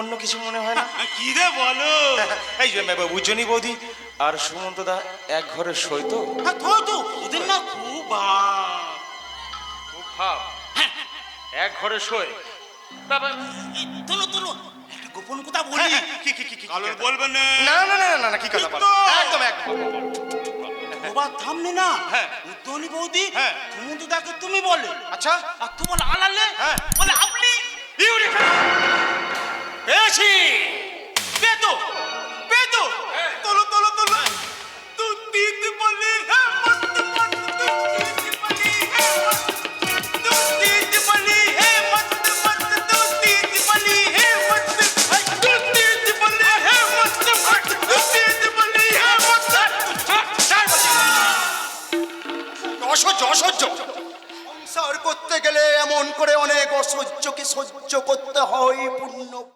অন্য কিছু মনে হয় না? কি রে বলো? এই যে উজ্জনী বৌদি আর সুমন্ত দা এক ঘরে সই তো? তো ওদের না খুব ভাব। খুব ভাব? এক ঘরে সই? বাবা তোলো একটা গোপন কথা বলি। কি কালর বলবেন না। না না না না না, কি কথা বল? একদম একদম। বাবা থামনে না। হ্যাঁ। উদ্যোনী বৌদি হ্যাঁ। সুমন্ত দাকে তুমি বলে, আচ্ছা আর তুমি বলে আলালে, হ্যাঁ। বলে আপনি। পেয়েছি। পেতো তোলো তুই দিদি বলি হে মত তুই দিদি বলি হে মত তুই দিদি বলি হে মত তুই দিদি বলি হে মত তুই দিদি বলি হে মত তুই দিদি বলি হে মত। অসহ্য। সংসার করতে গেলে এমন করে অনেক অসহ্যকে সহ্য করতে হয়। পূর্ণ